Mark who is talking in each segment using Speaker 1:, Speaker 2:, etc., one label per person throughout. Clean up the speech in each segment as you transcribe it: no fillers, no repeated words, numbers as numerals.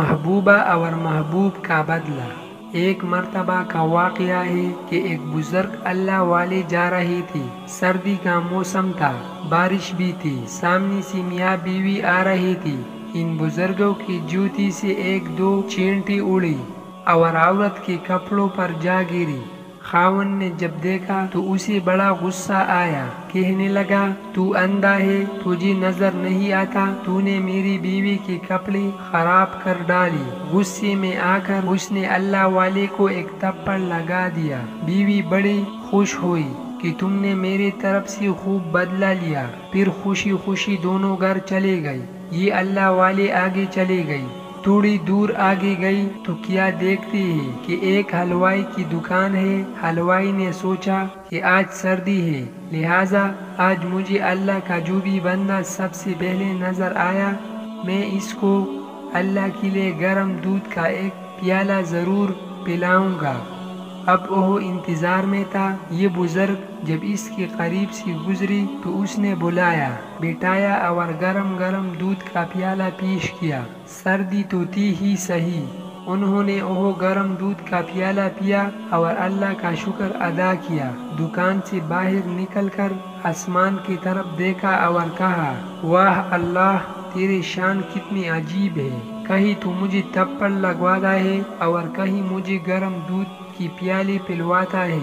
Speaker 1: محبوبہ اور محبوب کا بدلہ۔ ایک مرتبہ کا واقعہ ہے کہ ایک بزرگ اللہ والے جا رہی تھی۔ سردی کا موسم تھا، بارش بھی تھی، سامنے سے میاں بیوی آ رہی تھی۔ ان بزرگوں کی جوتی سے ایک دو چینٹی اڑی اور عورت کے کپڑوں پر جا گری۔ خاوند نے جب دیکھا تو اسے بڑا غصہ آیا، کہنے لگا تو اندھا ہے، تجھے نظر نہیں آتا، تو نے میری بیوی کے کپڑے خراب کر ڈالی۔ غصے میں آ کر اس نے اللہ والے کو ایک تھپڑ لگا دیا۔ بیوی بڑی خوش ہوئی کہ تم نے میری طرف سے خوب بدلہ لیا۔ پھر خوشی خوشی دونوں گھر چلے گئے۔ یہ اللہ والے آگے چلے گئی۔ تھوڑی دور آگے گئی تو کیا دیکھتی ہے کہ ایک حلوائی کی دکان ہے۔ حلوائی نے سوچا کہ آج سردی ہے، لہٰذا آج مجھے اللہ کا جو بھی بندہ سب سے پہلے نظر آیا، میں اس کو اللہ کے لیے گرم دودھ کا ایک پیالہ ضرور پلاؤں گا۔ اب وہ انتظار میں تھا۔ یہ بزرگ جب اس کے قریب سے گزری تو اس نے بلایا، بٹھایا اور گرم گرم دودھ کا پیالہ پیش کیا۔ سردی تو تھی ہی صحیح، انہوں نے وہ گرم دودھ کا پیالہ پیا اور اللہ کا شکر ادا کیا۔ دکان سے باہر نکل کر آسمان کی طرف دیکھا اور کہا، واہ اللہ، تیری شان کتنی عجیب ہے، کہیں تو مجھے تھپڑ لگواتا ہے اور کہیں مجھے گرم دودھ کی پیالی پلواتا ہے۔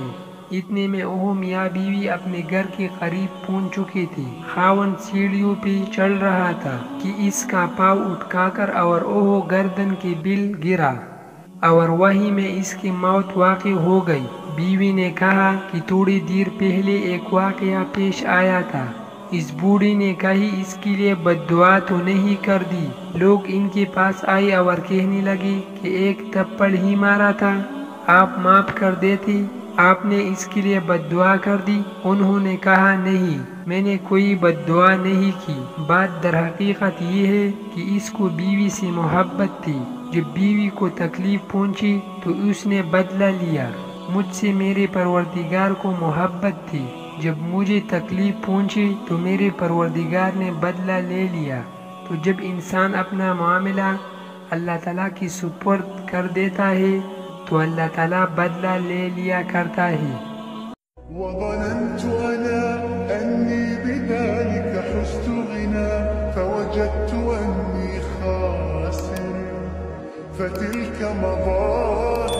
Speaker 1: اتنے میں وہ میاں بیوی اپنے گھر کے قریب پہنچ چکے تھے۔ خاوند سیڑھیوں پہ چڑھ رہا تھا کہ اس کا پاؤں اٹکا کر اور وہ گردن کے بل گرا اور وہیں میں اس کی موت واقع ہو گئی۔ بیوی نے کہا کہ تھوڑی دیر پہلے ایک واقعہ پیش آیا تھا، اس بوڑھی نے کہیں اس کے لیے بد دعا تو نہیں کر دی؟ لوگ ان کے پاس آئے اور کہنے لگے کہ ایک تھپڑ ہی مارا تھا، آپ معاف کر دیتے، آپ نے اس کے لیے بد دعا کر دی؟ انہوں نے کہا نہیں، میں نے کوئی بد دعا نہیں کی، بات در حقیقت یہ ہے کہ اس کو بیوی سے محبت تھی، جب بیوی کو تکلیف پہنچی تو اس نے بدلہ لیا۔ مجھ سے میرے پروردگار کو محبت تھی، جب مجھے تکلیف پہنچی تو میرے پروردگار نے بدلہ لے لیا۔ تو جب انسان اپنا معاملہ اللہ تعالیٰ کی سپرد کر دیتا ہے تو اللہ تعالیٰ بدلہ لے لیا کرتا ہے۔
Speaker 2: وظننت أنا أني بذلك حزت غنى فوجدت أني خاسر فتلك مظاهر